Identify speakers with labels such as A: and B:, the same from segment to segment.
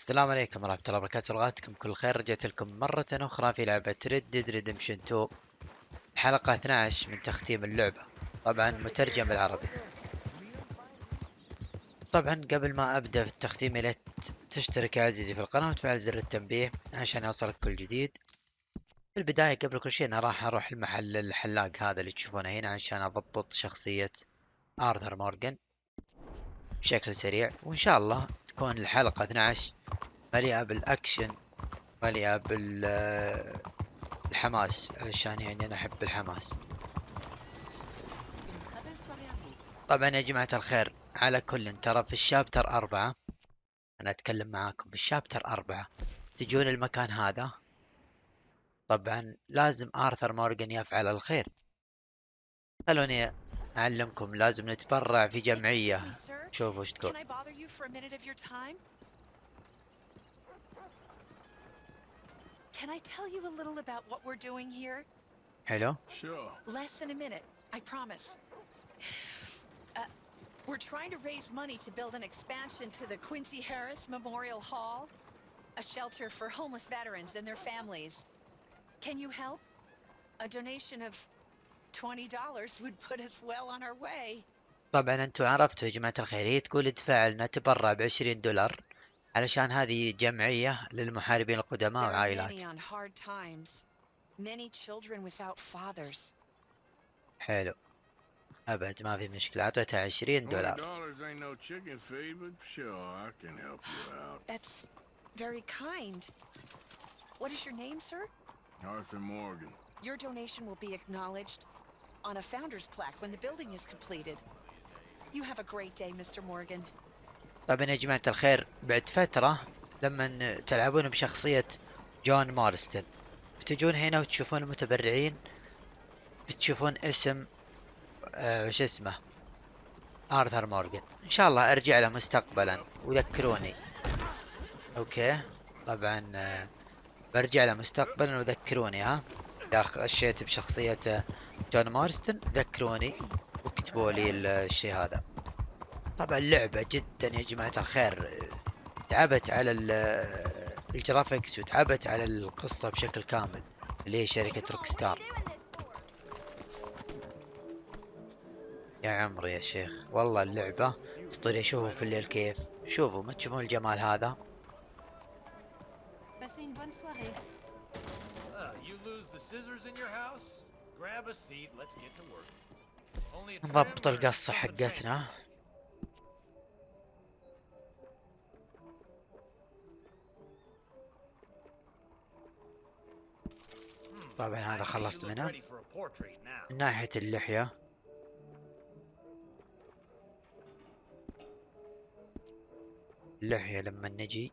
A: السلام عليكم ورحمة الله وبركاته، لغاتكم كل خير. رجعت لكم مرة أخرى في لعبة ريدمبشن 2، الحلقة 12 من تختيم اللعبة، طبعا مترجم بالعربي. طبعا قبل ما أبدأ في التختيم يا ليت تشترك يا عزيزي في القناة وتفعل زر التنبيه عشان يوصلك كل جديد. في البداية قبل كل شيء أنا راح أروح المحل الحلاق هذا اللي تشوفونه هنا عشان أضبط شخصية آرثر مورغان بشكل سريع، وإن شاء الله تكون الحلقة 12 مليئة بالأكشن، مليئة الحماس، علشان يعني أنا أحب الحماس. طبعا يا جماعة الخير، على كل ترى في الشابتر 4 أنا أتكلم معاكم في الشابتر 4 تجون المكان هذا. طبعا لازم آرثر مورغان يفعل الخير. خلوني أعلمكم، لازم نتبرع في جمعية. شوفوا وش تقول.
B: Can I tell you a little about what we're doing here?
A: حلو.
C: Sure.
B: Less than a minute, I promise. We're trying to raise money to build an expansion to the Quincy Harris Memorial Hall, a shelter for homeless veterans and their families. Can you help? A donation of $20 would put us well on our way.
A: طبعا انتوا عرفتوا يا جماعة الخير، هي تقول ادفع لنا تبرع ب$20 علشان هذه جمعية للمحاربين القدماء
B: There are
A: وعائلات.
B: many on hard times. Many children without fathers.
A: حلو، أبد ما في مشكلة، أعطيتها $20.
C: $20 ain't no chicken feed, but sure, I can help you out.
B: That's very kind. What is your name, sir?
C: Arthur Morgan.
B: Your donation will be acknowledged on a founder's plaque when the building is completed. You have a great day, Mr. Morgan.
A: طبعا يا جماعة الخير، بعد فترة لما تلعبون بشخصية جون مارستن بتجون هنا وتشوفون المتبرعين، بتشوفون اسم وش اسمه آرثر مورغان. إن شاء الله أرجع له مستقبلا وذكروني. أوكي، طبعا برجع له مستقبلا وذكروني، ها إذا خشيت بشخصية جون مارستن ذكروني واكتبوا لي الشيء هذا. طبعا اللعبة جدا يا جماعة الخير تعبت على الجرافيكس وتعبت على القصة بشكل كامل، اللي هي شركة روكستار. يا عمري يا شيخ والله اللعبة اسطورية. شوفوا في الليل كيف، شوفوا ما تشوفون الجمال هذا. نضبط القصة حقتنا. طبعا هذا خلصت منه. من ناحية اللحية لما نجي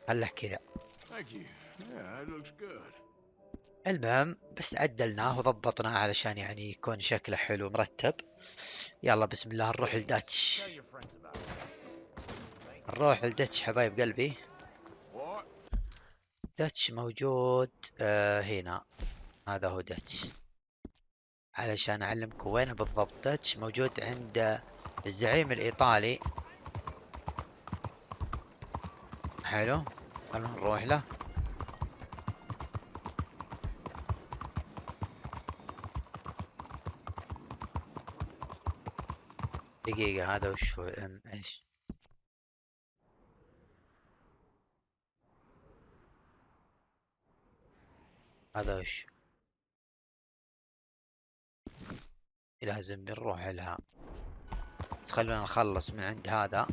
A: هلا كذا. المهم بس عدلناه وضبطناه علشان يعني يكون شكله حلو مرتب. يلا بسم الله نروح لداتش. نروح لداتش حبايب قلبي. داتش موجود هنا. هذا هو داتش. علشان أعلمكم وين بالضبط داتش موجود، عند الزعيم الإيطالي. حلو، خلونا نروح له. دقيقة، هذا وش هو ايش؟ هذا وش؟ لازم بنروح لها، بس خلونا نخلص من عند هذا.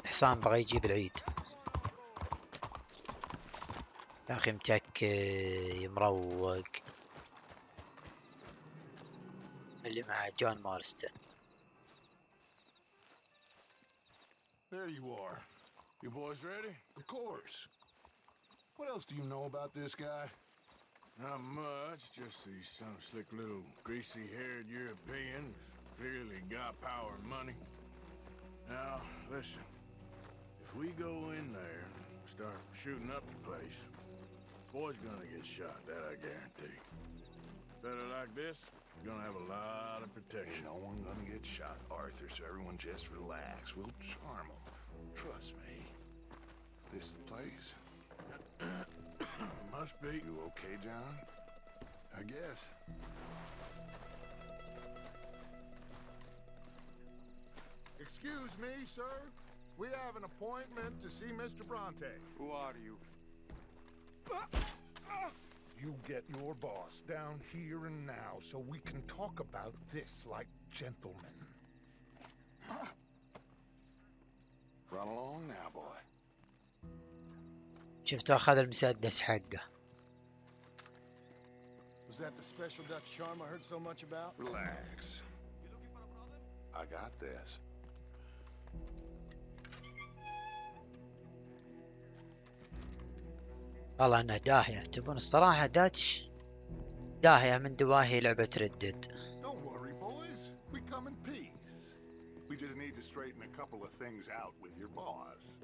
A: حسام بغى يجيب العيد يا أخي، متكي مروق اللي مع جون مارستن.
C: There you are. You boys ready? Of course. What else do you know about this guy? Not much, just he's some slick little greasy-haired European Clearly got power and money. Now, listen. If we go in there and start shooting up the place, boy's gonna get shot, that I guarantee. Fella like this is gonna have a lot of protection.
D: Ain't no one gonna get shot, Arthur, so everyone just relax. We'll charm them. Trust me. This the place?
C: Must be.
D: You okay, John? I guess.
C: Excuse me, sir. We have an appointment to see Mr. Bronte.
E: Who are you?
D: You get your boss down here and now so we can talk about this like gentlemen. Run along now, boy.
A: شفتوا أخذ المسدس حقه.
F: Was that the special Dutch charm I heard so much about?
D: Relax. I got this.
A: والله انه داهية. تبون الصراحة داتش داهية من دواهي لعبة ردد.
D: Don't worry, boys. We come in peace. We just need to straighten a couple of things out with your boss.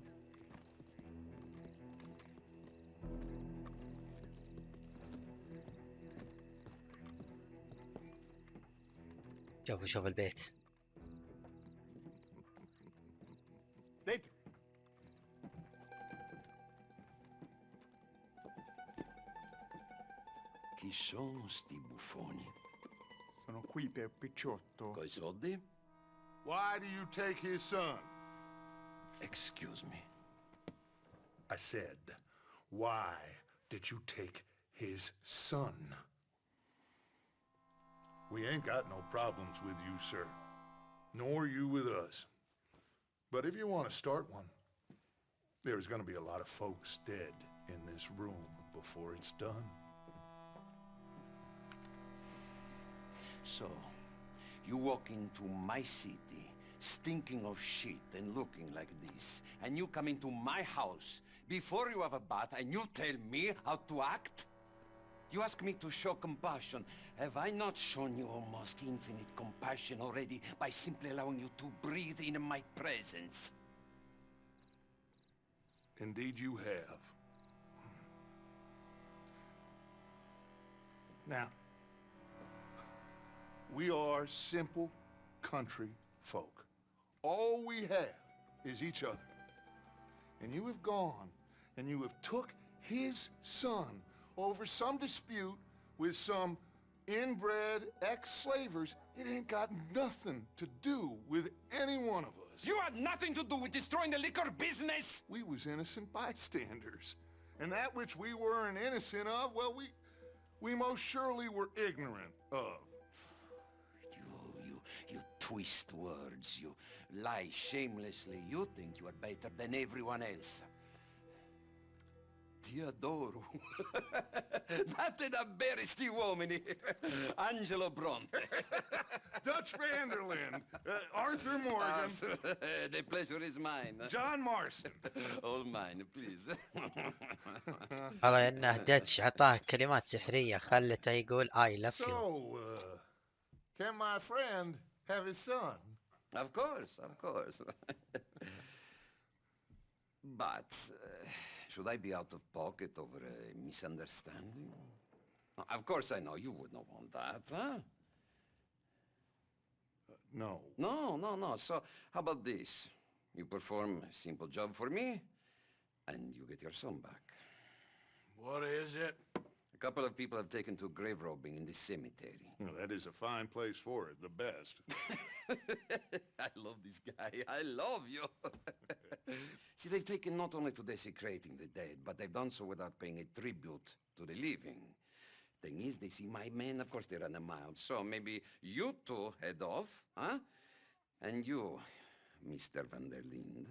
A: شوفوا البيت.
F: Dentro.
G: Chi sono sti buffoni?
E: Sono qui per Picciotto.
G: Coi soldi?
D: Why do you take his son?
G: Excuse me.
D: I said, why did you take his son? We ain't got no problems with you, sir. Nor you with us. But if you want to start one, there's going to be a lot of folks dead in this room before it's done.
G: So, you walk into my city, stinking of shit and looking like this, and you come into my house before you have a bath and you tell me how to act? You ask me to show compassion. Have I not shown you almost infinite compassion already by simply allowing you to breathe in my presence?
D: Indeed you have. Now, we are simple country folk. All we have is each other. And you have gone and you have took his son over some dispute with some inbred ex-slavers. It ain't got nothing to do with any one of us.
G: You had nothing to do with destroying the liquor business!
D: We was innocent bystanders. And that which we weren't innocent of, well, we most surely were ignorant of.
G: You twist words, you lie shamelessly, you think you are better than everyone else. Ti adoro. Date da bere sti uomini. Angelo Bronte.
D: Dutch Vanderlyn. Arthur Morgan.
G: Arthur, the pleasure is mine.
D: John Marston.
G: All mine, please.
A: والله انه داتش عطاه كلمات سحرية خلته يقول I love you.
D: So, can my friend have his son?
G: Of course. But, should I be out of pocket over a misunderstanding? Of course I know you would not want that, huh?
D: No.
G: No. So, how about this? You perform a simple job for me, and you get your son back.
C: What is it?
G: A couple of people have taken to grave robbing in this cemetery.
D: Well, that is a fine place for it, the best.
G: I love this guy. I love you. See, they've taken not only to desecrating the dead, but they've done so without paying a tribute to the living. Thing is, they see my men, of course they run a mile. So maybe you two head off, huh? And you, Mr. Van der Linde,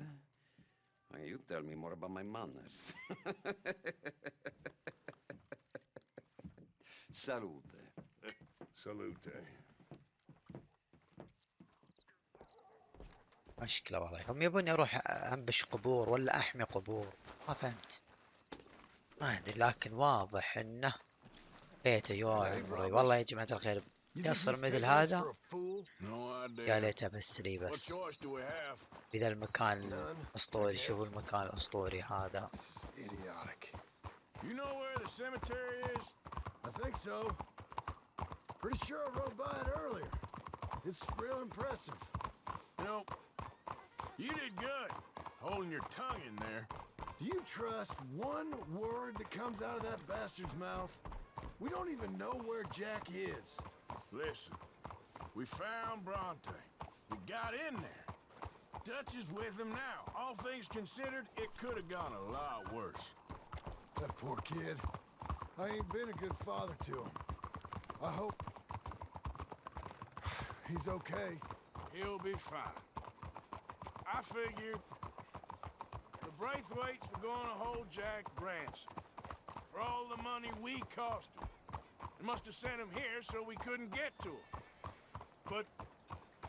G: you tell me more about my manners. Salute.
D: Salute.
A: مشكلة والله هم يبون اروح انبش قبور ولا احمي قبور ما فهمت ما ادري لكن واضح انه بيته يا عمري والله يا جماعة الخير يصير مثل هذا.
C: No idea.
A: يا ليتها بس لي
C: What
A: بس
C: choice do we have?
A: بذا المكان الأسطوري. شوفوا المكان الأسطوري هذا.
F: Idiotic.
C: You know where the cemetery is?
F: I think so. Pretty sure I rode by it earlier. It's real impressive.
C: You know, you did good holding your tongue in there.
F: Do you trust one word that comes out of that bastard's mouth? We don't even know where Jack is.
C: Listen, we found Bronte. We got in there. Dutch is with him now. All things considered, it could have gone a lot worse.
F: That poor kid. I ain't been a good father to him. I hope he's okay.
C: He'll be fine. I figured the Braithwaites were going to hold Jack ransom for all the money we cost him. They must have sent him here so we couldn't get to him. But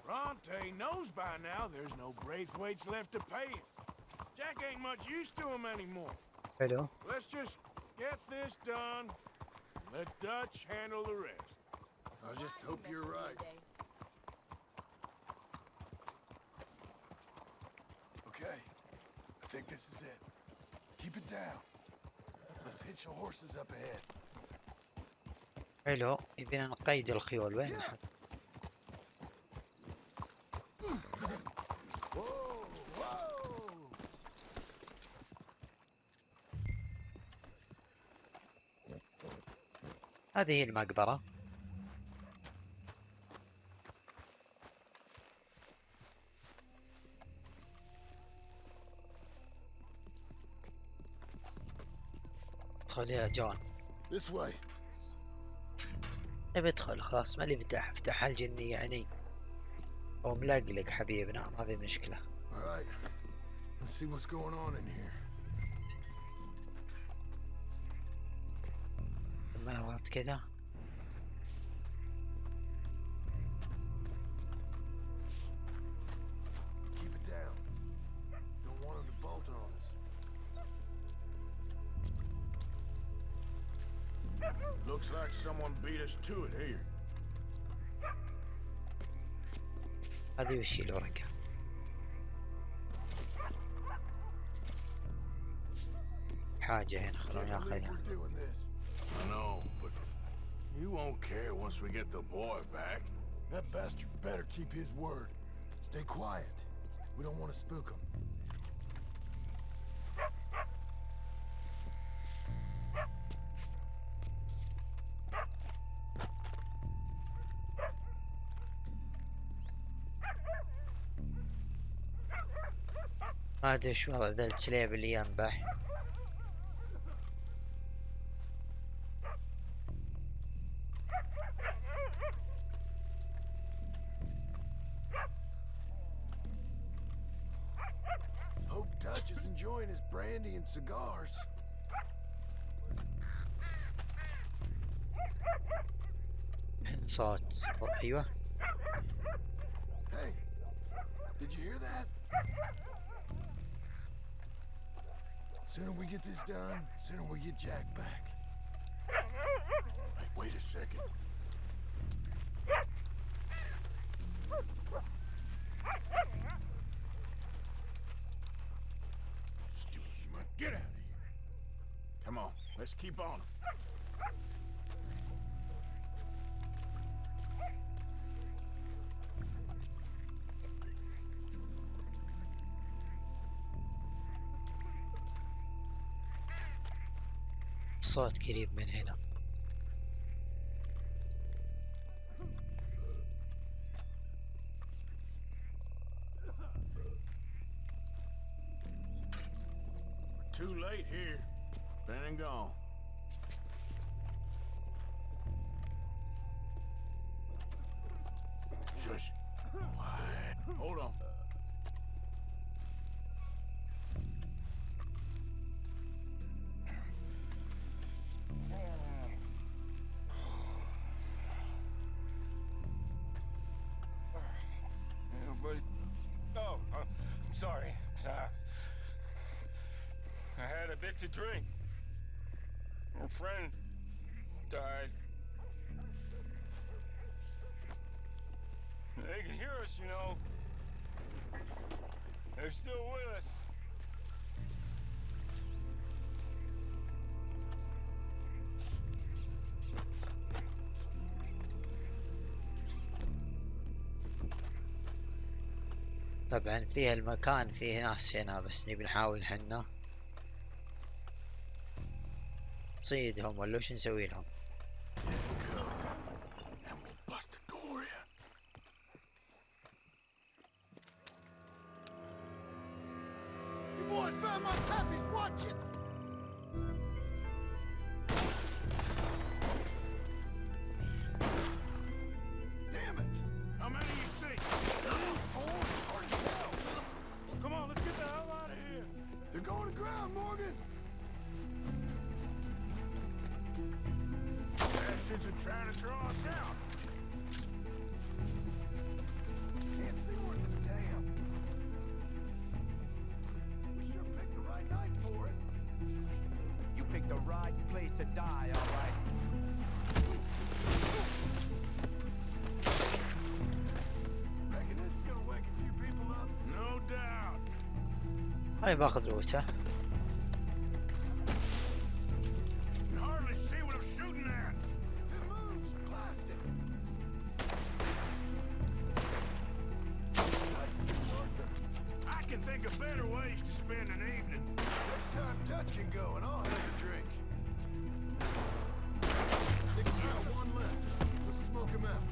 C: Bronte knows by now there's no Braithwaites left to pay him. Jack ain't much use to him anymore.
A: حلو.
C: Let's just get this done. Let Dutch handle the rest.
F: I just hope you're right. Okay, I think this is it. Keep it down. Let's hitch the horses up ahead.
A: حلو. يبينا نقيد الخيول. وين نحط؟
F: Whoa, whoa!
A: هذه هي المقبرة. ادخل يا جون.
F: This way.
A: ابي ادخل خلاص. ما لي افتح الجني يعني. هو ملقلق حبيبنا. ما في مشكلة.
F: All right. Let's see what's going on in here.
A: لما نورت كذا.
F: Keep it down. Don't want him to bolt on us.
C: Looks like someone beat us to it here.
A: هذه وش الورقة؟ حاجة هنا. خلونا ناخذها.
C: I know, but you won't care once we get the boy back.
F: That bastard better keep his word. Stay quiet. We don't want to spook him.
A: ما ادري شو وضع ذا السليب اللي ينبح.
F: Hope Dutch is enjoying his brandy and cigars.
A: صوت. ايوه.
F: Hey, did you hear that? Sooner we get this done, sooner we get Jack back.
C: Hey, wait a second. Stupid, you might get out of here. Come on, let's keep on him.
A: صوت قريب من هنا.
C: Too late here. Been and gone. Shush. Quiet. Hold on.
H: I'm sorry. I had a bit to drink. A friend died. you know. They're still with us.
A: طبعا فيه المكان فيه ناس هنا، بس نبي نحاول حنا نصيدهم ولا وش نسوي لهم.
F: Boys found my puppies, watch it! Damn it!
C: How many you see?
F: 4, hard as hell.
C: Come on, let's get the hell out of here.
F: They're going to ground, Morgan!
C: Bastards are trying to draw us out.
F: Can't see worth a damn. We sure picked the right night for it.
I: You picked the right place to die, all right.
F: Reckon this is gonna wake a few people up.
C: No doubt.
A: هاي باخذ لوته.
C: Can hardly see what I'm shooting at.
F: If it moves, blast it. Nice to meet you, Arthur.
C: I can think of better ways to spend an evening.
F: Next time Dutch can go, and I'll have a drink. Think we got one left. Let's smoke him out.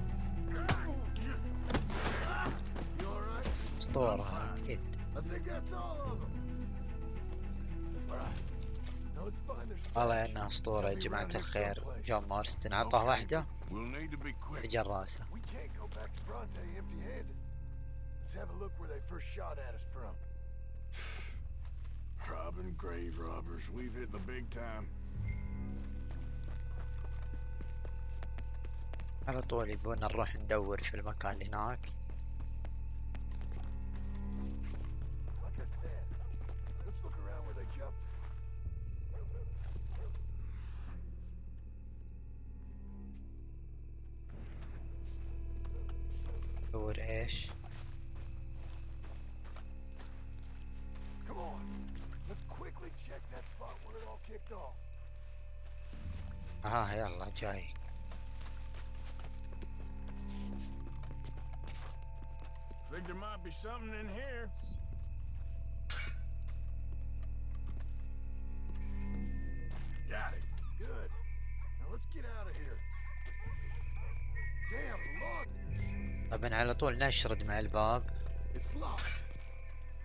F: You all right?
A: اسطورة اكيد.
F: I think that's all of them. All right. Now let's find their
A: والله انها اسطورة يا جماعة الخير. جون مارستن عطاه واحدة
C: We'll need to be quick.
A: اجل راسه.
F: We can't go back to Bronte empty-handed. Let's have a look where they first shot at us from.
C: Robbing grave robbers. We've hit the big time.
A: على طول يبون نروح ندور في المكان هناك.
F: Like I said, let's look around where they jumped.
A: دور ايش؟
F: Come on. Let's quickly check that spot where it all kicked off.
A: يلا جاي.
C: Think there might be something in here. Got it.
F: Good. Now let's get out of here. Damn, the lock.
A: طبعا على طول نشرد مع الباب.
F: It's locked.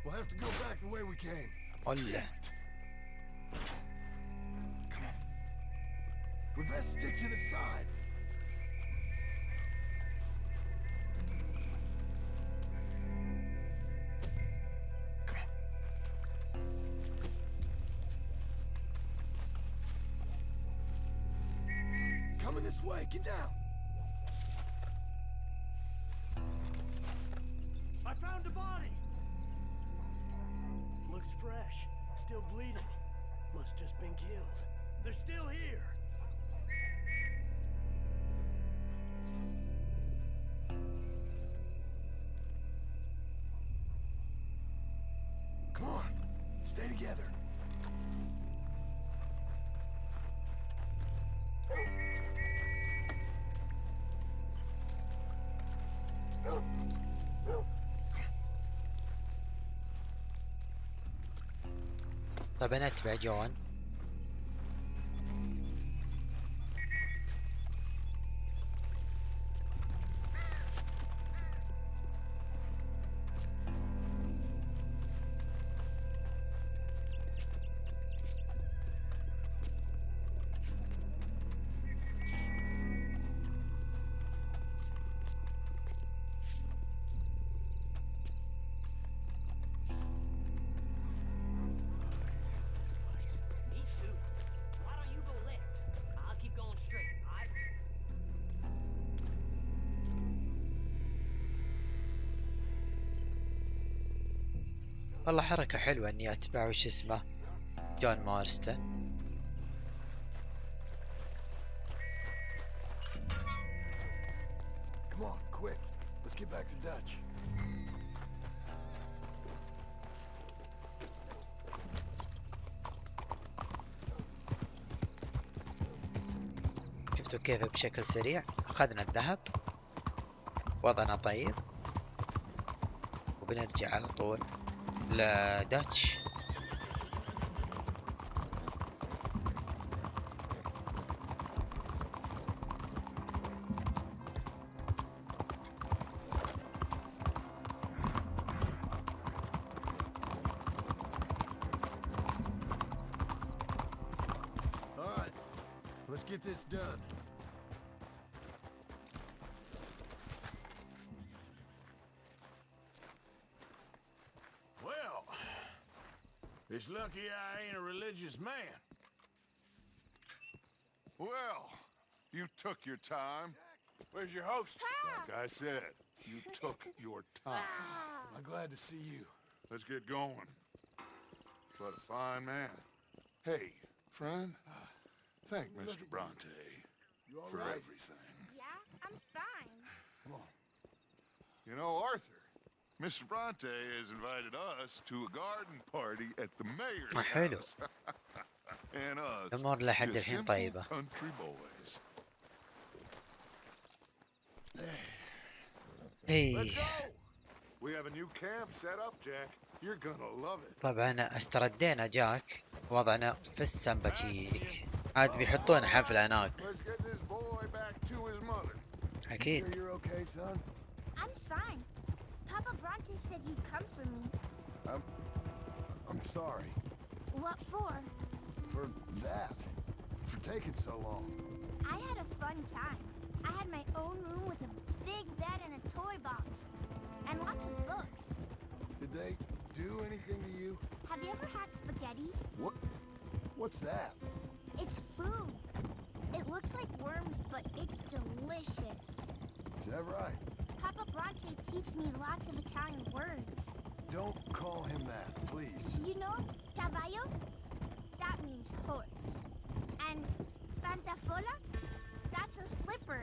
F: We'll have to go back the way we came.
A: ولا
F: Come on. We best stick to the side. Come on. Coming this way. Get down.
J: I found a body! Looks fresh. Still bleeding. Must just been killed. They're still here!
F: Come on. Stay together.
A: طبعا اتبع جون.
J: Me too. Why don't you go left? I'll keep going straight, alright?
A: والله حركة حلوة اني اتبع وش اسمه جون مارستن.
F: Come on, quick. Let's get back to Dutch.
A: شفتوا كيف بشكل سريع أخذنا الذهب، وضعنا طيب، وبنرجع على طول لداتش.
F: All right, let's get this done.
C: Well, it's lucky I ain't a religious man.
D: Well, you took your time.
C: Where's your host?
D: Like I said, you took your time.
F: I'm glad to see you.
D: Let's get going. What a fine man. Hey, friend, thank Mr. Bronte
F: You all
D: for
F: right?
D: everything.
K: Yeah, I'm fine.
F: Come on.
D: You know, Arthur, Mr. Bronte has invited us to a garden party at the mayor's
A: حلو.
D: house. And us,
A: الأمور لحد
D: just
A: الحين
D: simple
A: طيبة.
D: country boys. Let's
A: إيه
D: go. We have a new camp set up, Jack. You're gonna love it.
A: طبعا استردينا جاك، وضعنا في السمباتشيك. عاد بيحطون حفلة هناك
D: Let's get this boy back to his mother.
F: You sure
A: أكيد.
F: you're okay, son?
K: I'm fine. Papa Bronte said you'd come for me.
F: I'm sorry.
K: What for?
F: For that. For taking so long.
K: I had a fun time. I had my own room with a big bed and a toy box. And lots of books.
F: Did they do anything to you?
K: Have you ever had spaghetti?
F: What's that?
K: It's food. It looks like worms, but it's delicious.
F: Is that right?
K: Papa Bronte teach me lots of Italian words.
F: Don't call him that, please.
K: You know, caballo? That means horse. And pantafola? That's a slipper.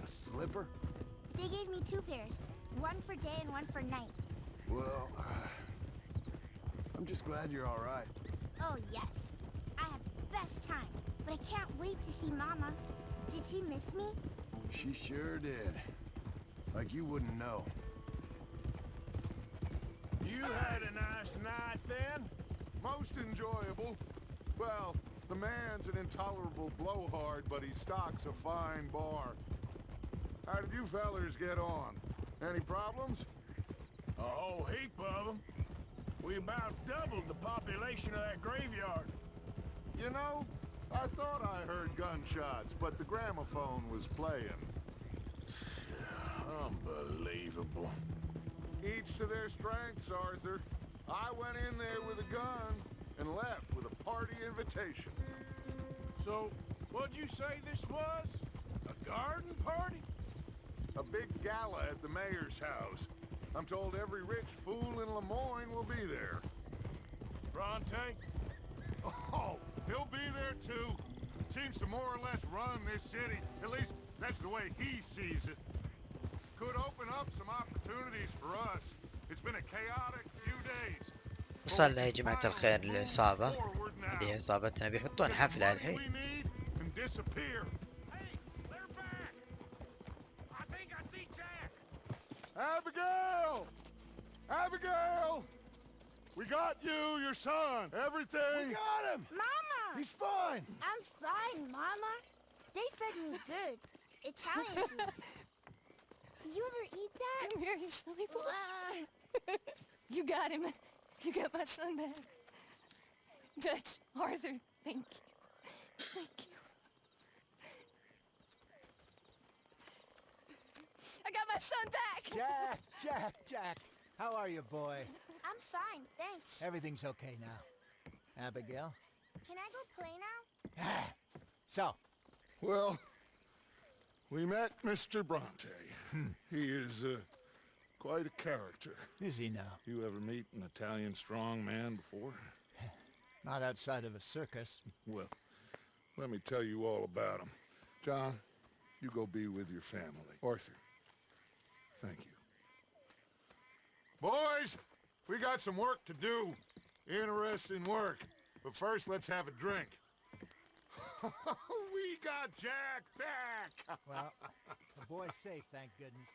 F: A slipper?
K: They gave me 2 pairs. One for day and one for night.
F: Well, I'm just glad you're all right.
K: Oh, yes. I had the best time. But I can't wait to see Mama. Did she miss me?
F: She sure did. Like you wouldn't know.
C: You had a nice night then?
D: Most enjoyable. Well, the man's an intolerable blowhard, but he stocks a fine bar. How did you fellers get on? Any problems?
C: A whole heap of them. We about doubled the population of that graveyard.
D: You know, I thought I heard gunshots, but the gramophone was playing.
C: Unbelievable.
D: Each to their strengths, Arthur. I went in there with a gun and left with a party invitation.
C: So, what'd you say this was? A garden party?
D: A big gala at the mayor's house. I'm told every rich fool in Lemoyne will be there.
C: Bronte?
D: Oh, he'll be there too. Seems to more or less run this city. At least that's the way he sees it. Could open up some opportunities for us. It's been a chaotic few days.
A: وصلنا يا جماعة الخير للعصابة. هذه عصابتنا، بيحطون حفلة الحين.
D: Abigail! Abigail! We got you, your son, everything.
F: We got him!
K: Mama!
F: He's fine!
K: I'm fine, Mama. They fed me good. Italian food. Did you ever eat that?
B: Come here, you silly boy. You got him. You got my son back. Dutch, Arthur, thank you. Thank you. I got my son back!
I: Jack. How are you, boy?
K: I'm fine, thanks.
I: Everything's okay now. Abigail?
K: Can I go play now?
I: So,
D: Well, we met Mr. Bronte. He is quite a character.
I: is he now?
D: You ever meet an Italian strong man before?
I: Not outside of a circus.
D: Well, let me tell you all about him. John, you go be with your family. Arthur, Thank you.
C: Boys, we got some work to do. Interesting work. But first, let's have a drink. We got Jack back!
I: Well, the boy's safe, thank goodness.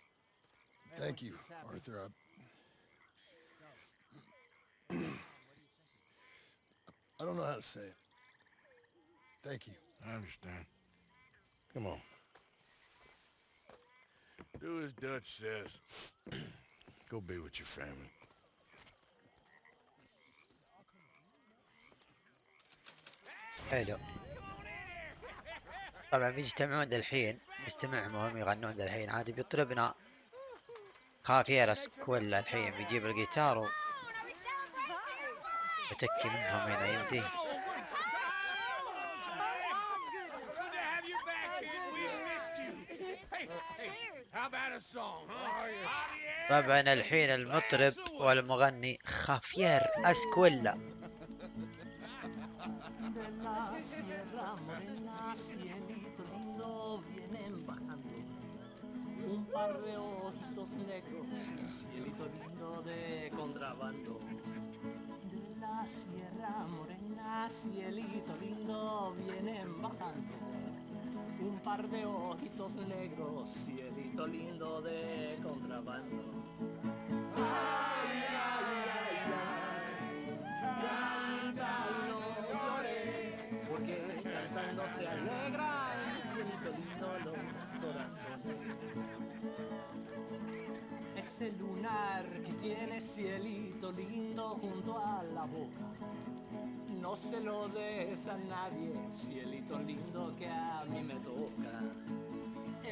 F: Thank
I: Everyone
F: you,
I: seems happy.
F: Arthur. I don't know how to say it. Thank you.
C: I understand. Come on. Do as Dutch says. Go be with your family.
A: حلو. طبعا بيجتمعون ذا الحين، نستمعهم وهم يغنون ذا الحين. عادي بيطلبنا خافير اسكويلا الحين، بيجيب الجيتار وبتكي منهم هنا يمدي. طبعا الحين المطرب والمغني خافير اسكويلا.
L: Un par de ojitos negros, cielito lindo de contrabando. De la sierra morena, cielito lindo, vienen bajando. Un par de ojitos negros, cielito lindo de contrabando. Ay, ay, ay, ay, canta y no llores, porque cantando se alegran, cielito lindo los corazones. Ese lunar que tiene cielito lindo junto a la boca, no se lo des a nadie, cielito lindo que a mí me toca.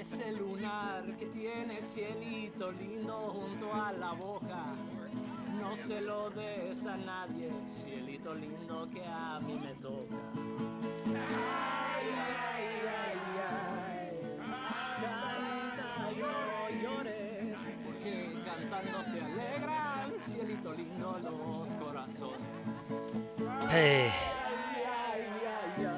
L: Ese lunar que tiene cielito lindo junto a la boca, no se lo des a nadie, cielito lindo que a mí me toca. Ay, ay, ay, ay, canta y no llores, porque cantando se alegran, cielito lindo los corazones.
A: Hey.
L: Ay, ay, ay, ay,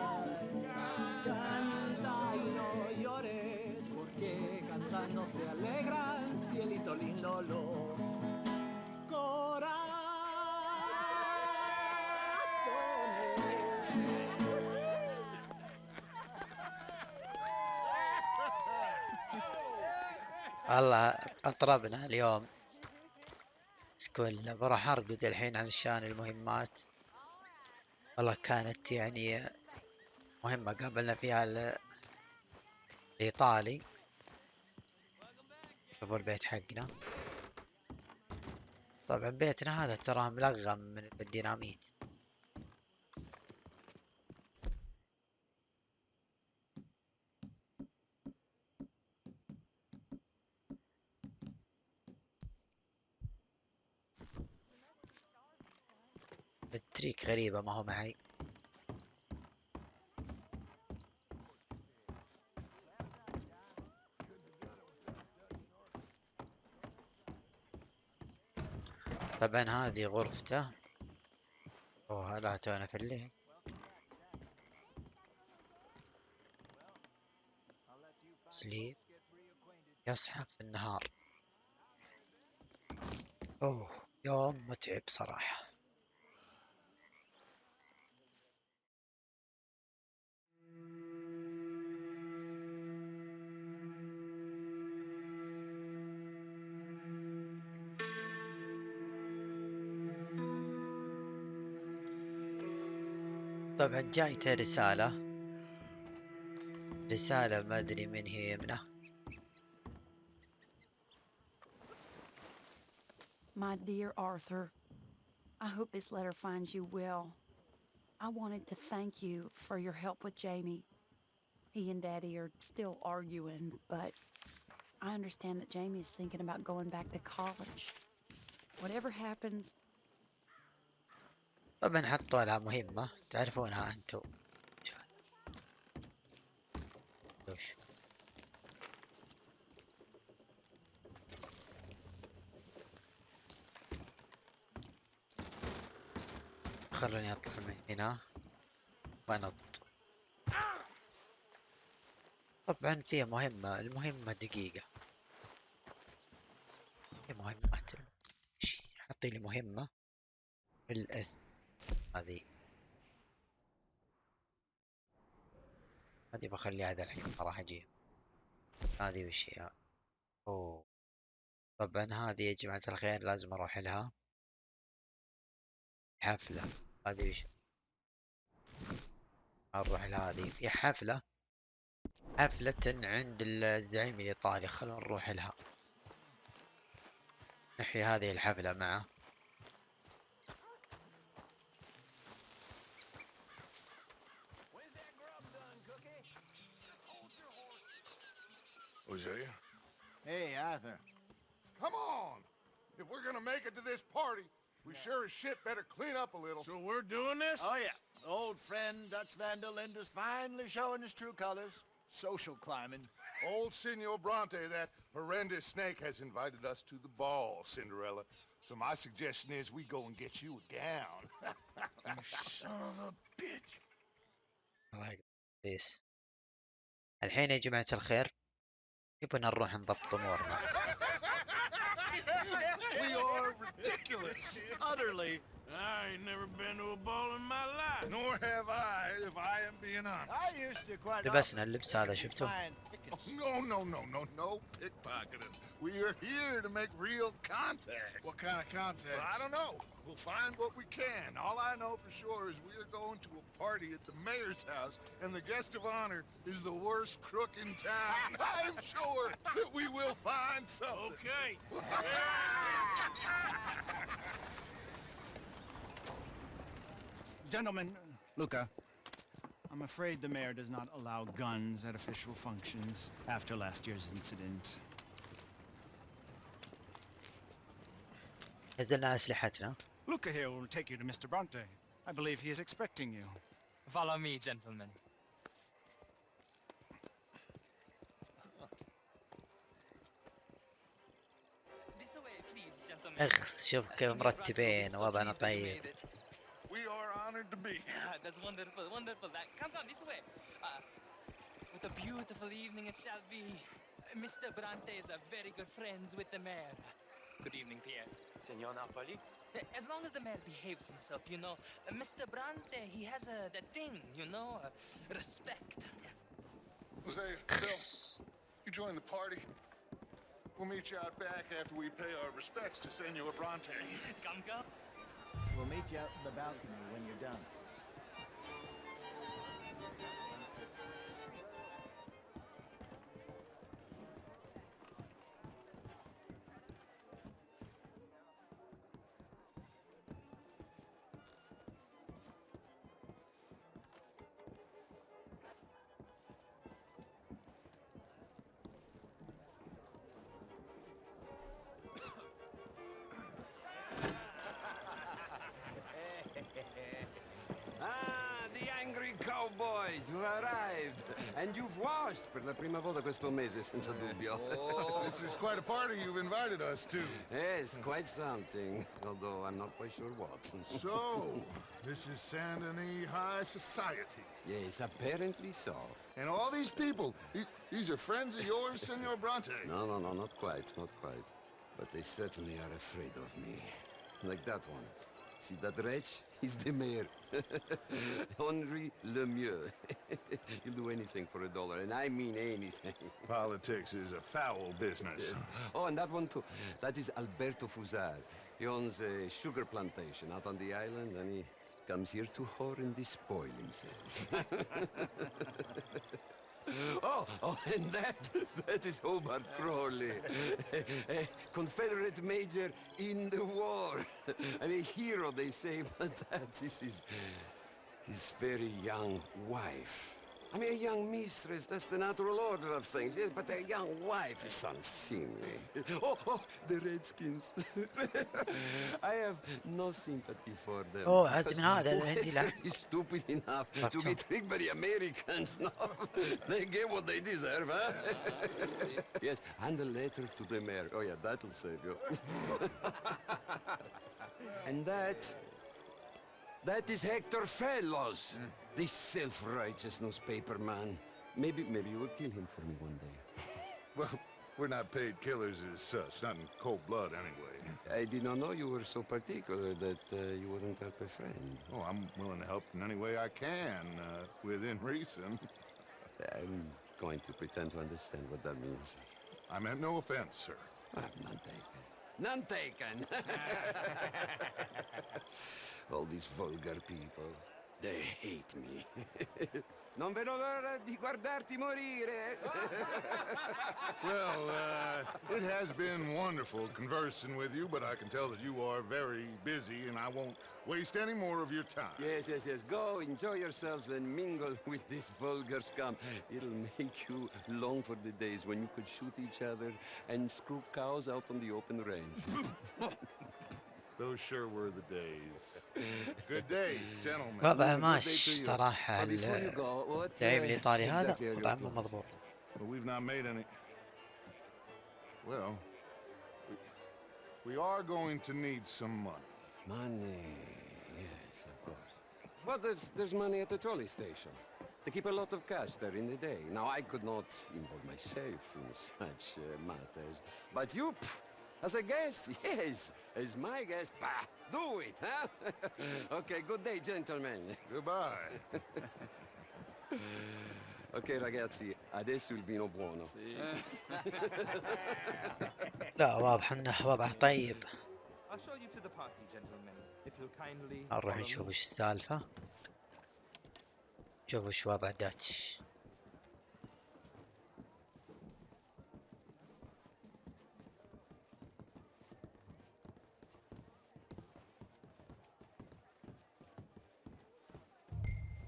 L: canta y no llores, porque cantando se alegran, cielito lindo los corazones.
A: والله اطربنا اليوم سكويلا. بروح ارقد الحين علشان المهمات. والله كانت يعني مهمة قابلنا فيها الايطالي. شوفوا البيت حقنا. طبعا بيتنا هذا تراه ملغم من الديناميت. التريك غريبة ما هو معي. طبعا هذه غرفته. اوه لا تونا في الليل. سليب يصحى في النهار. اوه يوم متعب صراحة. طبعا جايته رسالة ما ادري من هي منه.
B: My dear Arthur, I hope this letter finds you well. I wanted to thank you for your help with Jamie. He and Daddy are still arguing, but I understand that Jamie is thinking about going back to college. Whatever happens.
A: طبعا حطوا لها مهمة تعرفونها انتو. وش خلوني اطلع من هنا وانط. طبعا فيها مهمة. المهمة دقيقة. تعطي لي مهمة في الإثم. هذه بخليها هذا الحين، ما راح أجي. هذه وش هي؟ أوه طبعا هذه يا جماعة الخير لازم أروح لها حفلة. هذه وش؟ نروح لهذه في حفلة عند الزعيم الإيطالي. خلونا نروح لها نحيي هذه الحفلة معه.
C: Hosea?
I: Hey, Arthur.
D: Come on! If we're gonna make it to this party, we sure as shit better clean up a little.
C: So we're doing this?
I: Oh, yeah. Old friend Dutch Van der Linde's finally showing his true colors. Social climbing.
D: Old Senor Bronte, that horrendous snake, has invited us to the ball, Cinderella. So my suggestion is we go and get you a gown.
C: You son of a bitch.
A: بيس. الحين يا جماعة الخير يبغى نروح نضبط أمورنا.
C: We are ridiculous. Utterly. I ain't never been to a ball in my life. Nor have I, if I am being honest.
I: I used to quite
A: لبسنا اللبس هذا شفتوا؟
D: No pickpocketing. We are here to make real contact.
C: What kind of contact?
D: Well, I don't know. We'll find what we can. All I know for sure is we are going to a party at the mayor's house, and the guest of honor is the worst crook in town. I'm sure that we will find something.
C: Okay.
I: Gentlemen, Luca, I'm afraid the mayor does not allow guns at official functions after last year's incident.
A: نزلنا أسلحتنا.
I: Luca here will take you to Mr. Bronte. I believe he is expecting you.
L: Follow me, gentlemen. This way, please, gentlemen.
A: اخس شوف كيف مرتبين وضعنا طيب.
C: We are honored to be.
L: That's wonderful, wonderful. Come this way. What a beautiful evening it shall be. Mr. Bronte is very good friends with the mayor. Good evening, Pierre.
M: Senor Napoli?
L: As long as the mayor behaves himself, you know. Mr. Bronte, he has that thing, you know, respect.
D: Jose, Bill, you join the party. We'll meet you out back after we pay our respects to Senor Bronte.
L: Come.
I: We'll meet you out in the balcony when you're done.
G: Cowboys, you arrived, and you've washed per la prima volta questo mese, senza dubbio.
D: Oh, this is quite a party you've invited us to.
G: Yes, quite something, although I'm not quite sure what.
D: So, this is Saint Denis High Society.
G: Yes, apparently so.
D: And all these people, these are friends of yours, Senor Bronte?
G: No, not quite. But they certainly are afraid of me. Like that one. See that wretch? He's the mayor. Henri Lemieux. He'll do anything for $1, and I mean anything.
D: Politics is a foul business.
G: Yes. Oh, and that one too. That is Alberto Fusar. He owns a sugar plantation out on the island, and he comes here to whore and despoil himself. Oh, and that is Hobart Crawley, a Confederate major in the war. I mean, a hero, they say, but that is his very young wife. I mean, a young mistress, that's the natural order of things, yes, but a young wife is unseemly. Oh, the Redskins. I have no sympathy for them.
A: Oh, هذا من هذا الهندي لا.
G: He's stupid enough to be tricked by the Americans. No, they get what they deserve, huh? Yes, and a letter to the mayor. Oh, yeah, that'll save you. And that is Hector Fellows, this self-righteous newspaper man. Maybe you will kill him for me one day.
D: Well,
C: We're not paid killers as such, not in cold blood anyway.
G: I did not know you were so particular that you wouldn't help a friend.
C: Oh, I'm willing to help in any way I can, within reason.
G: I'm going to pretend to understand what that means.
C: I meant no offense, sir.
G: None taken. None taken! All these vulgar people, they hate me. Non vedo l'ora di guardarti morire.
C: Well, it has been wonderful conversing with you, but I can tell that you are very busy, and I won't waste any more of your time.
G: Yes. Go, enjoy yourselves and mingle with this vulgar scum. It'll make you long for the days when you could shoot each other and screw cows out on the open range.
C: Those sure were the days. Good day, gentlemen.
A: وضعه ماشي صراحة. اللعيب الإيطالي هذا وضعه مو مضبوط.
C: Well, we've not made any... Well, we are going to need some money.
G: Money, yes, of course. But there's money at the trolley station. They keep a lot of cash there in the day. Now, I could not involve myself in such matters. But you, as a guest, yes, as my guest, bah, do it, huh? Okay, good day, gentlemen.
C: Goodbye.
G: Ok ragazzi, adesso il vino buono.
A: لا واضح انه وضعه طيب.
M: I'll show you to the party, gentlemen, if you'll kindly
A: نروح
M: follow
A: نشوف
M: me.
A: وش السالفة. نشوف وش وضع داتش.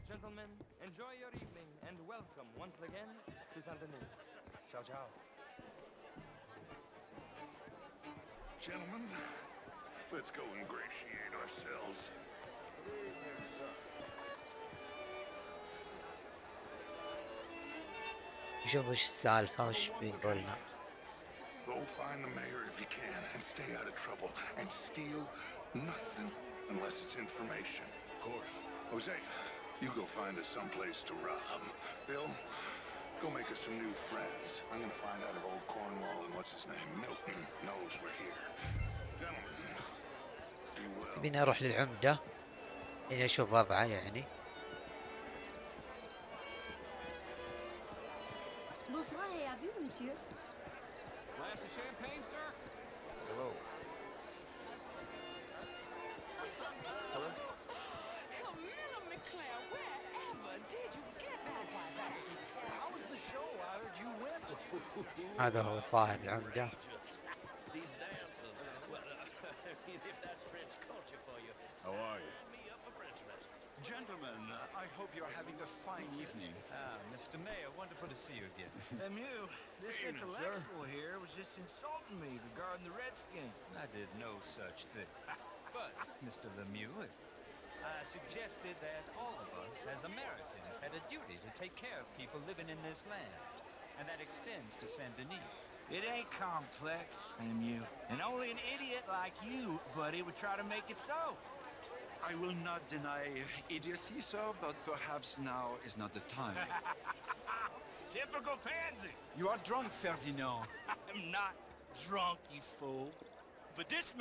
M: Gentlemen, enjoy your evening and welcome once again to Saint-Denis. Ciao, ciao.
C: Gentlemen, let's go ingratiate ourselves.
A: نشوف وش السالفة وش بيقولنا.
C: Go find the mayor if you can and stay out of trouble and steal nothing unless it's information. Of course. Jose, you go find us someplace to rob. Bill, go make us some new friends. I'm gonna find out if old Cornwall and what's his name, Milton, knows we're here. Gentlemen, be well.
A: بينا اروح للعمدة اني اشوف وضعه يعني.
K: Bonsoir et à vous, monsieur.
I: Glass of champagne, sir?
C: Hello.
B: Camilla McClare, wherever did you get that?
J: How was the show? I heard you went.
A: هذا هو الظاهر العمدة.
J: These dancers, if that's French culture for you.
C: How are you?
J: Sign me up for French lessons.
I: Gentlemen, I hope you're having a fine evening. Mr. Mayor, wonderful to see you again.
F: Lemieux, this
C: Evening,
F: intellectual here was just insulting me regarding the Redskins.
I: I did no such thing. But, Mr. Lemieux, I suggested that all of us as Americans had a duty to take care of people living in this land. And that extends to Saint-Denis.
F: It ain't complex, Lemieux. And only an idiot like you, buddy, would try to make it so.
E: I will not deny idiocy, sir, but perhaps now is not the time.
F: Typical pansy.
E: You are drunk, Ferdinand.
F: I'm not drunk, you fool. But this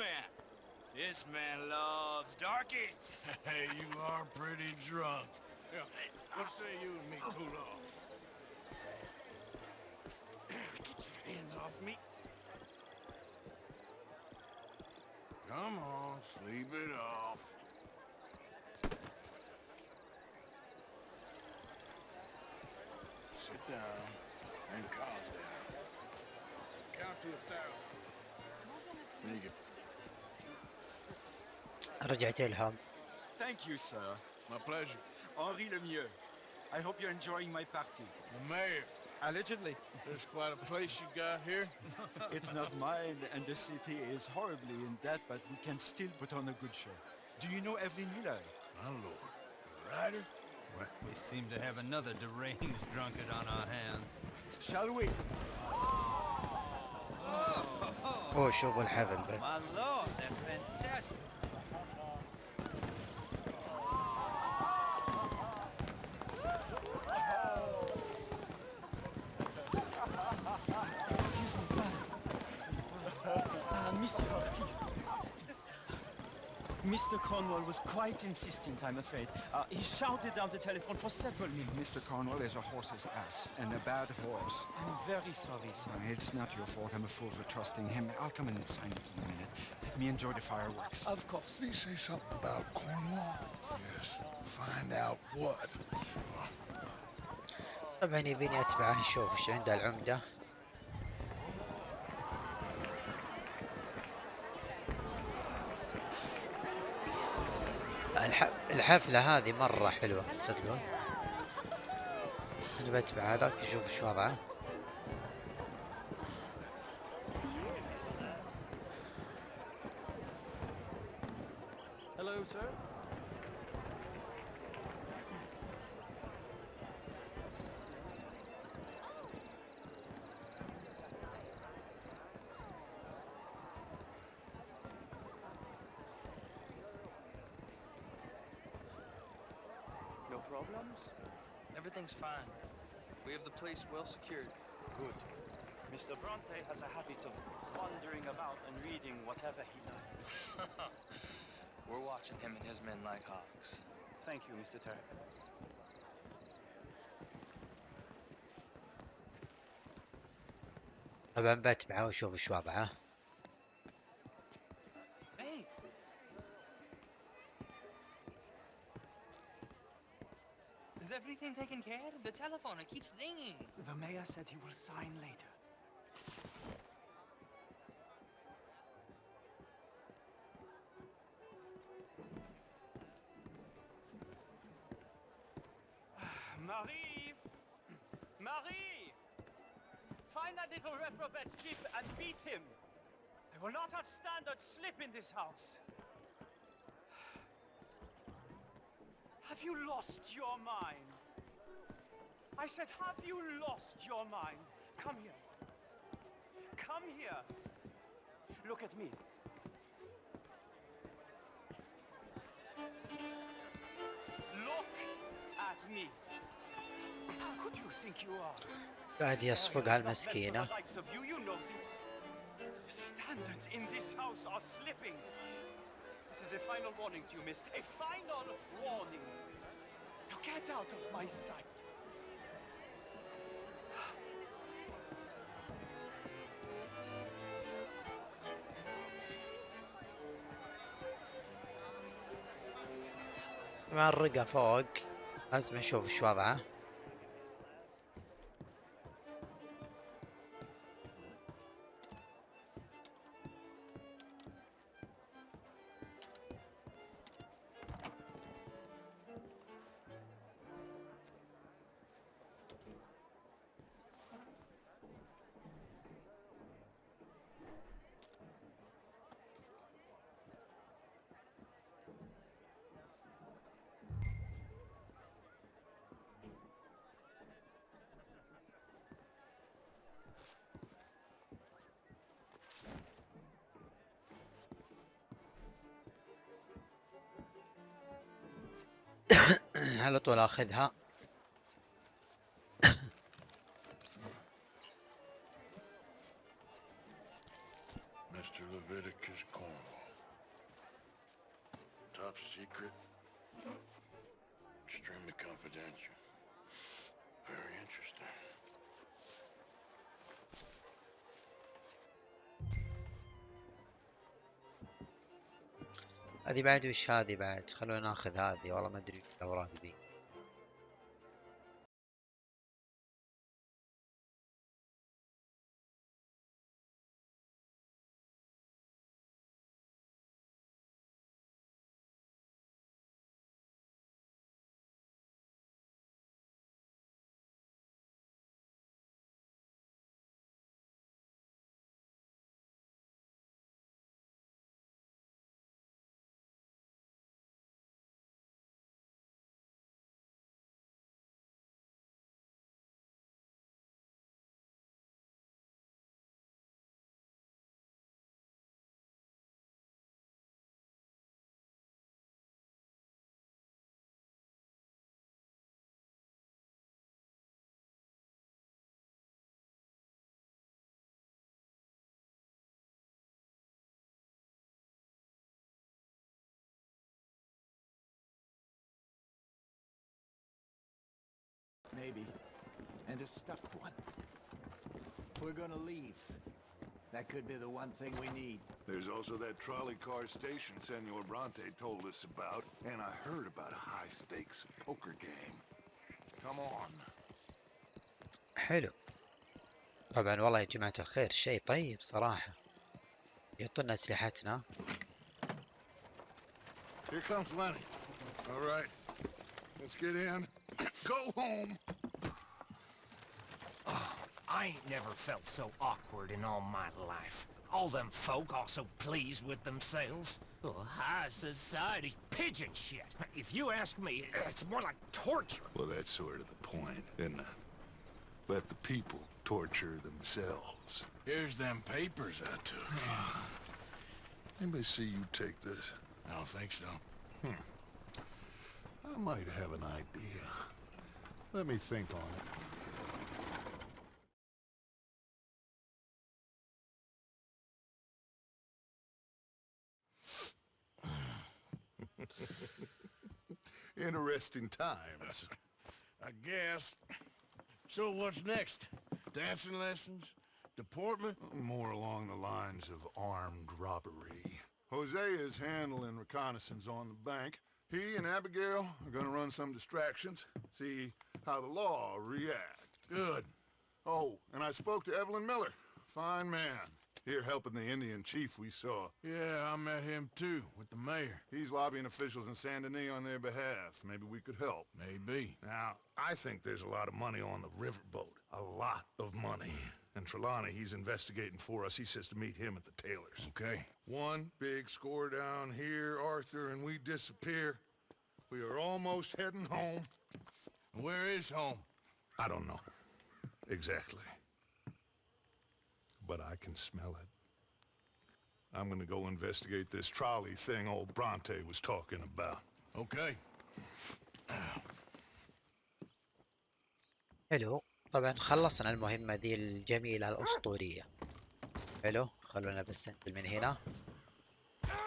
F: man loves darkies.
C: Hey, you are pretty drunk. Yeah, what say you and me cool off?
F: Get your hands off me.
C: Come on, sleep it off. Sit down and calm down. Count to 1,000. There you go.
A: رجعت لهم.
E: Thank you, sir.
C: My pleasure.
E: Henri Lemieux. I hope you're enjoying my party.
C: The mayor.
E: Allegedly.
C: There's quite a place you got here.
E: It's not mine, and the city is horribly in debt, but we can still put on a good show. Do you know Evelyn Miller?
C: My lord. Ryder?
I: We seem to have another deranged drunkard on our hands.
E: Shall we?
A: اوه شوفوا الحفل بس.
I: My lord, they're fantastic.
E: Excuse me, Monsieur, please. Mr. Cornwall was quite insistent, I'm afraid. He shouted down the telephone for several minutes.
N: Mr. Cornwall is a horse's ass, and a bad horse.
E: I'm very sorry, sir.
N: It's not your fault. I'm a fool for trusting him. I'll come in and sign it in a minute. Let me enjoy the fireworks.
E: Of course.
D: Did he say something about Cornwall? Yes. Find out what. Sure.
A: طبعا يبيني اتبعه نشوف ايش عنده العمدة. الحفلة هذه مرة حلوة صدقون. انا بتبع هذاك اشوف ايش وضعه.
F: Hello, sir.
M: No problems? Everything's fine. We have the place well secured.
E: Good. Mr. Bronte has a habit of wandering about and reading whatever he likes.
M: We're watching him and his men like hawks.
E: Thank you, Mr. Terrapin.
A: طبعا بتبعه واشوف ايش وضعه.
M: Hey! Is everything taken care of? The telephone, it keeps ringing.
E: The mayor said he will sign later. Marie! Marie! Find that little reprobate Jeep and beat him. I will not have standards slip in this house. Have you lost your mind? I said, have you lost your mind? Come here. Come here. Look at me. Look at me. Who do you think you are?
A: قاعد يصفق على المسكينة.
E: You know this. Standards in this house are slipping. This is a final warning to you, miss. A final warning. Now get out of my sight.
A: مع الرقة فوق لازم نشوف ايش وضعه. على طول اخذها.
D: Mr. Leviticus Cornwall. Top secret. Extremely confidential. Very interesting.
A: هذه بعد وش هذه بعد؟ خلونا ناخذ هذه والله ما ادري الاوراق ذي.
O: Maybe. And a stuffed one. If we're gonna leave, that could be the one thing we need.
D: There's also that trolley car station Senor Bronte told us about, and I heard about a high-stakes poker game. Come on.
A: حلو. طبعا والله يا جماعة الخير شيء طيب صراحة. يعطونا أسلحتنا.
D: Here comes Lenny. All right. Let's get in. Go home.
P: Oh, I ain't never felt so awkward in all my life. All them folk all so pleased with themselves. Oh, high society's pigeon shit. If you ask me, it's more like torture.
D: Well, that's sort of the point, isn't it? Let the people torture themselves.
C: Here's them papers I took.
D: Anybody see you take this?
C: I don't think so.
D: I might have an idea. Let me think on it. Interesting times.
C: I guess. So what's next? Dancing lessons? Deportment?
D: More along the lines of armed robbery. Hosea is handling reconnaissance on the bank. He and Abigail are gonna run some distractions, see how the law reacts.
C: Good.
D: Oh, and I spoke to Evelyn Miller. Fine man. Here helping the Indian chief we saw.
C: Yeah, I met him too, with the mayor.
D: He's lobbying officials in Saint Denis on their behalf. Maybe we could help.
C: Maybe.
D: Now, I think there's a lot of money on the riverboat. A lot of money. And Trelawney, he's investigating for us. He says to meet him at the Taylor's.
C: Okay.
D: One big score down here, Arthur, and we disappear. We are almost heading home.
C: Where is home?
D: I don't know. Exactly. But I can smell it. I'm gonna go investigate this trolley thing old Bronte was talking about.
C: Okay.
A: حلو. طبعا خلصنا المهمة دي الجميلة الأسطورية. حلو. خلونا بس ننزل من هنا.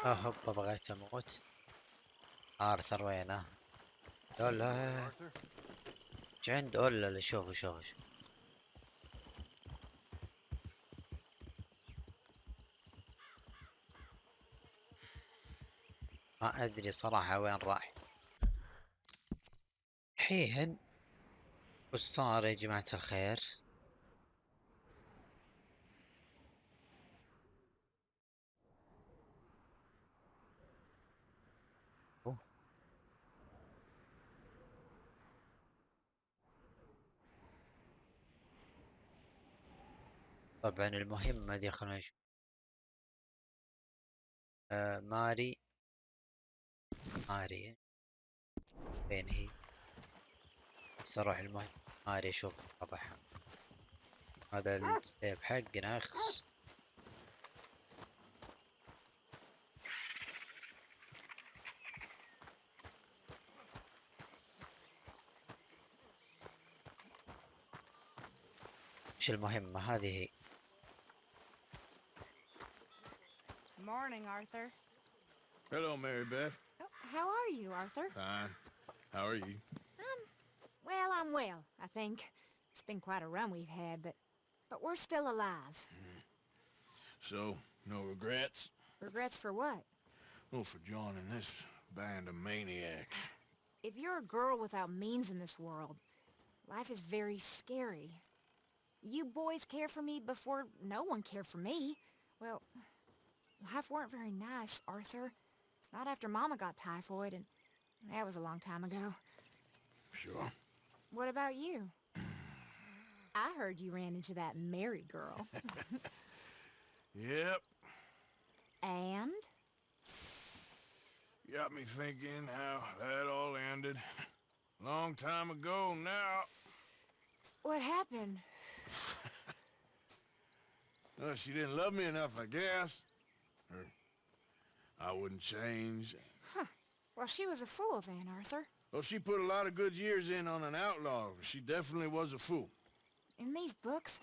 A: هوبا بغيت أموت. آرثر وينه؟ دولا. عند دولا. شوفوا. ما أدري صراحة وين راح. الحين وش صار يا جماعة الخير؟ طبعا المهمة دي خلونا نشوف. ماري فين هي؟ بس اروح المهم ماري اشوف طبعها. هذا السيف حقنا اخس. ايش المهمة هذه هي؟
Q: Morning, Arthur.
C: Hello, Mary Beth.
Q: Oh, how are you, Arthur?
C: Fine. How are you?
Q: Well, I'm well, I think. It's been quite a run we've had, but we're still alive.
C: So, no regrets?
Q: Regrets for what?
C: Well, for joining this band of maniacs.
Q: If you're a girl without means in this world, life is very scary. You boys cared for me before no one cared for me. Well, life weren't very nice, Arthur. Not after Mama got typhoid, and that was a long time ago.
C: Sure.
Q: What about you? I heard you ran into that Mary girl.
C: Yep.
Q: And?
C: Got me thinking how that all ended. Long time ago now.
Q: What happened?
C: Well, she didn't love me enough, I guess. Or I wouldn't change.
Q: Huh. Well, she was a fool then, Arthur.
C: Well, she put a lot of good years in on an outlaw. She definitely was a fool.
Q: In these books,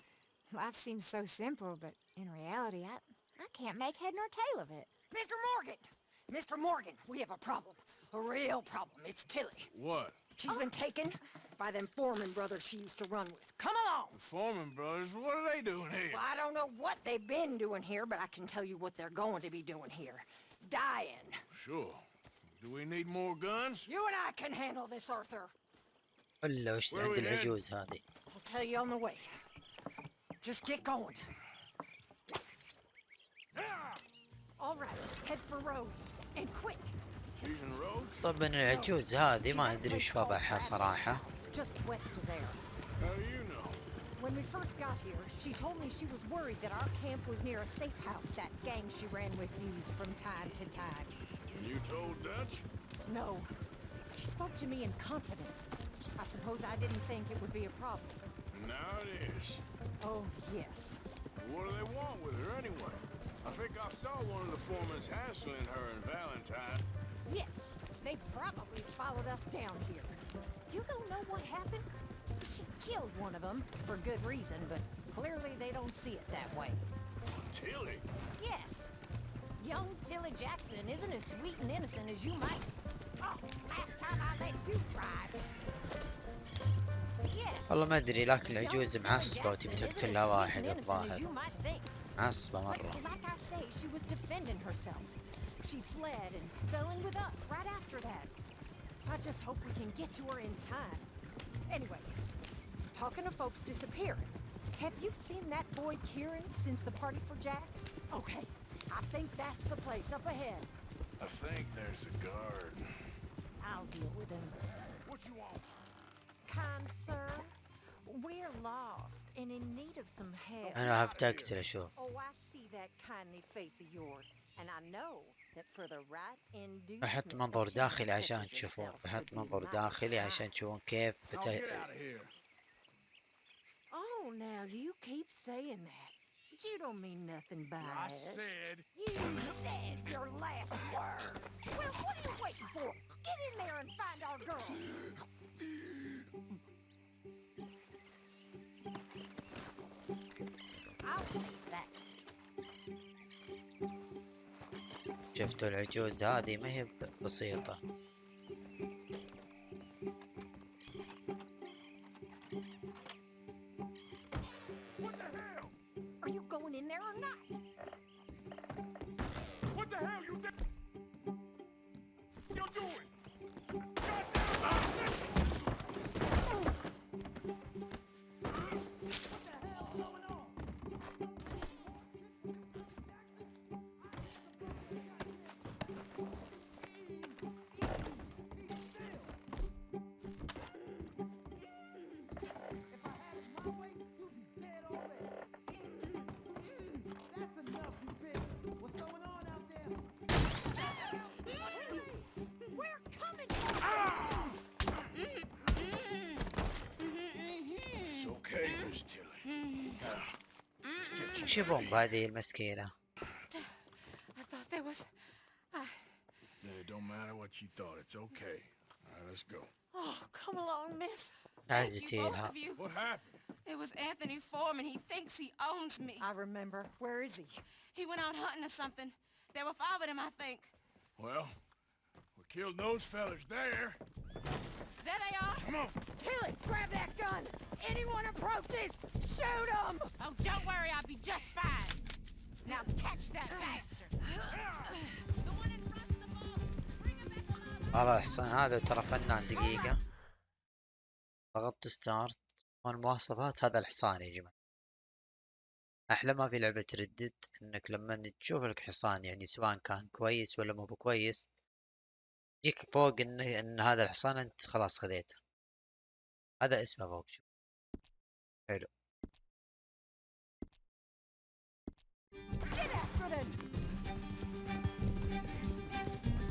Q: life seems so simple, but in reality, I can't make head nor tail of it.
R: Mr. Morgan! Mr. Morgan, we have a problem. A real problem. It's Tilly.
C: What?
R: She's been taken by them Foreman brothers she used to run with. Come along!
C: The Foreman brothers, what are they doing here?
R: Well, I don't know what they've been doing here, but I can tell you what they're going to be doing here. Dying.
C: Sure. Do we need more guns?
R: You and I can handle this, Arthur.
A: ولا وش عند العجوز هذه؟
R: I'll tell you on the way. Just get going. All right, head for roads and quick.
C: Choosing roads?
A: طبعا العجوز هذه ما ادري وش وضعها صراحة.
R: Just west of there.
C: How do you know?
R: When we first got here, she told me she was worried that our camp was near a safe house that gang she ran with used from time to time.
C: And you told Dutch?
R: No. She spoke to me in confidence. I suppose I didn't think it would be a problem.
C: Now it is.
R: Oh, yes.
C: What do they want with her anyway? I think I saw one of the foremans hassling her and Valentine.
R: Yes, they probably followed us down here. You don't know what happened? She killed one of them, for good reason, but clearly they don't see it that way.
C: Tilly?
R: Yes. Young Tilly Jackson isn't as sweet and innocent as you might. Oh, last time I let you drive. Yes.
A: والله ما ادري لكن العجوز معصبة وتبي تقتلها واحد الظاهر. معصبة مرة.
R: Like I say, she was defending herself. She fled and fell in with us right after that. I just hope we can get to her in time. Anyway, talking of folks disappearing, have you seen that boy Kieran since the party for Jack? Okay, I think that's the place up ahead.
C: I think there's a guard.
R: I'll deal with him.
C: What you want?
R: Kind sir, we're lost and in need of some help.
A: أنا هبتقتل أشوف.
R: Oh, I see that kindly face of yours, and I know that for the right inducement.
A: بحط منظور داخلي عشان تشوفون. بحط منظور داخلي عشان تشوفون كيف
R: Oh, now you keep saying that. But you don't mean nothing by it.
C: I said.
R: You said your last word. Well, what are you waiting for? Get in there and find our girl. I'll take that.
A: شفتوا العجوز هذه ما هي بسيطة.
C: What the hell?
R: Are you going in there or not?
C: What the hell you did? You're doing?
A: وش يبون بهذه المسكينة؟
B: I thought there was...
C: It don't matter what you thought. It's okay. All right, let's go.
B: Oh, come along, miss.
A: Thank you, both
B: of you.
C: What happened?
B: It was Anthony Foreman. He thinks he owns me.
R: I remember. Where is he?
B: He went out hunting or something. There were 5 of them, I think.
C: Well, we killed those fellas there.
B: There they are.
C: Come on.
R: Tilly, grab that gun. Anyone approaches, shoot them.
B: Oh, don't worry. I'll be just fine. Now catch that bastard. The one in front of the boat. Bring him back alive.
A: والله الحصان هذا ترى فنان. دقيقة ضغطت ستارت والمواصفات. هذا الحصان يا جماعة. أحلى ما في لعبة ردد إنك لما تشوف لك حصان يعني سواء كان كويس ولا مو بكويس يجيك فوق إن هذا الحصان أنت خلاص خذيته. هذا اسمه فوق. شوف حلو.
R: Get after them.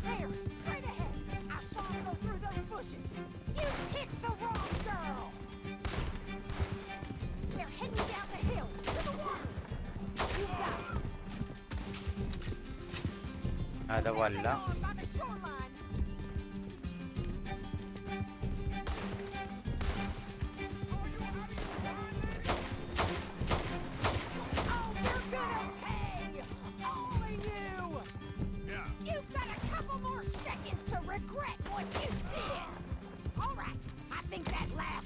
R: There, straight ahead. I saw him go through those bushes. You picked the wrong girl. They're heading down the hill to the water. You got it.
A: هذا ولا
R: By the shoreline. Oh, you're gonna pay! All of you!
C: Yeah.
R: You've got a couple more seconds to regret what you did! All right, I think that last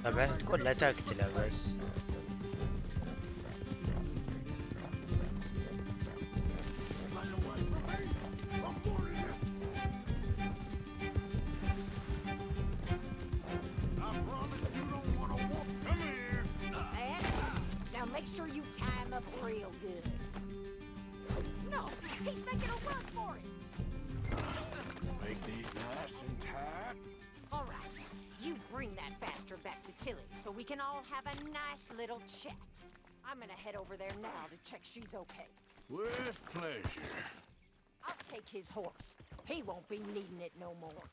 A: طبعا تقول لا تقتله بس.
R: Now make sure you tie him up real good. No, he's making a run for it.
C: Make these nice and tight.
R: All right, you bring that bastard back to Tilly so we can all have a nice little chat. I'm gonna head over there now to check she's okay.
C: With pleasure.
R: I'll take his horse. He won't be needing it no more.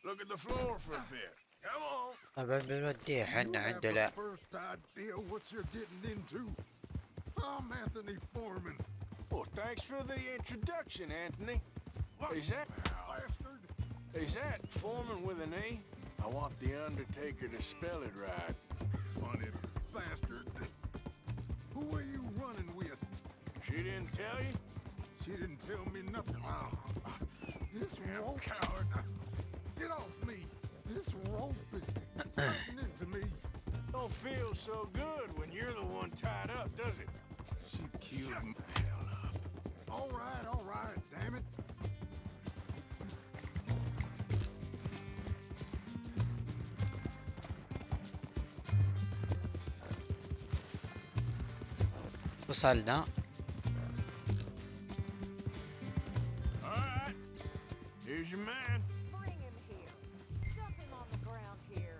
C: Look at the floor for a bit. Come on.
A: طبعا بنوديه حنا عند لا.
F: First idea what you're getting into. I'm Anthony Foreman.
C: Well, thanks for the introduction, Anthony. Is that
F: bastard?
C: Is that Foreman with an E? I want the Undertaker to spell it right.
F: Funny bastard. Who are you running with?
C: She didn't tell you?
F: She didn't tell me nothing. This rope, coward. Get off me. This rope is cutting into me.
C: Don't feel so good when you're the one tied up, does it?
F: She killed me.
C: Hell up.
F: All right, damn it.
A: وصلنا.
C: All right. Here's your man.
R: Bring him here. Dump him on the ground here.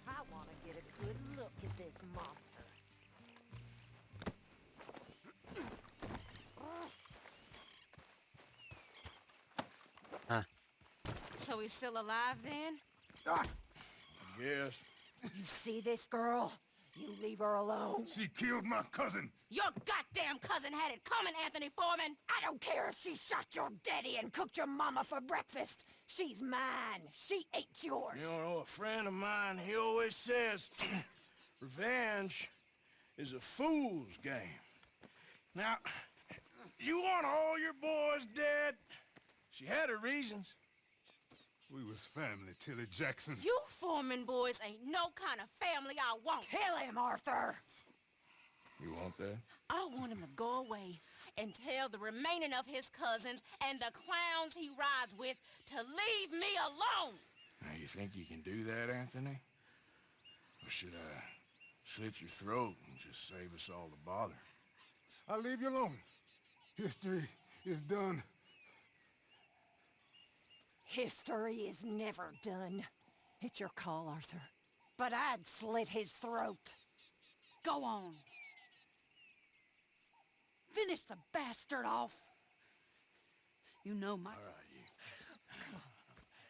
R: I want to get a good look at this monster.
B: So he's still alive then?
C: Yes.
R: You see this girl? You leave her alone.
F: She killed my cousin.
B: Your goddamn cousin had it coming, Anthony Foreman!
R: I don't care if she shot your daddy and cooked your mama for breakfast. She's mine. She ain't yours.
C: You know, a friend of mine, he always says, revenge is a fool's game. Now, you want all your boys dead? She had her reasons.
F: We was family, Tilly Jackson.
B: You Foreman boys ain't no kind of family I want.
R: Kill him, Arthur.
C: You want that?
B: I want him to go away and tell the remaining of his cousins and the clowns he rides with to leave me alone.
C: Now, you think you can do that, Anthony? Or should I slit your throat and just save us all the bother?
F: I'll leave you alone. History is done.
R: History is never done. It's your call, Arthur. But I'd slit his throat.
B: Go on. Finish the bastard off. You know my...
C: All right, you.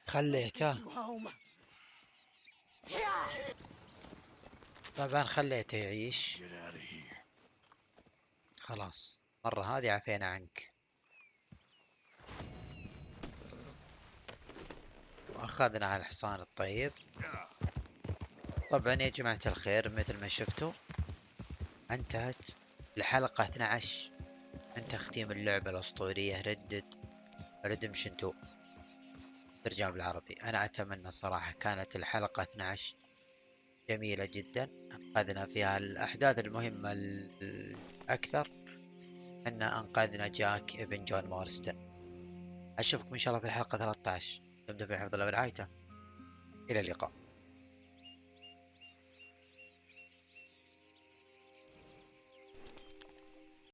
A: خليته.
R: You home.
A: طبعا خليته يعيش.
C: Get out of here.
A: خلاص مرة هذه عفينا عنك. واخذنا على الحصان الطيب. طبعا يا جماعة الخير مثل ما شفتوا انتهت الحلقة 12 من تختيم اللعبة الأسطورية ريدمبشن 2 ترجمة بالعربي. أنا أتمنى صراحة كانت الحلقة 12 جميلة جدا، أنقذنا فيها الأحداث المهمة الأكثر، أن أنقذنا جاك ابن جون مارستن. أشوفكم إن شاء الله في الحلقة 13. دمتم في حفظ الله ورعايته. إلى اللقاء.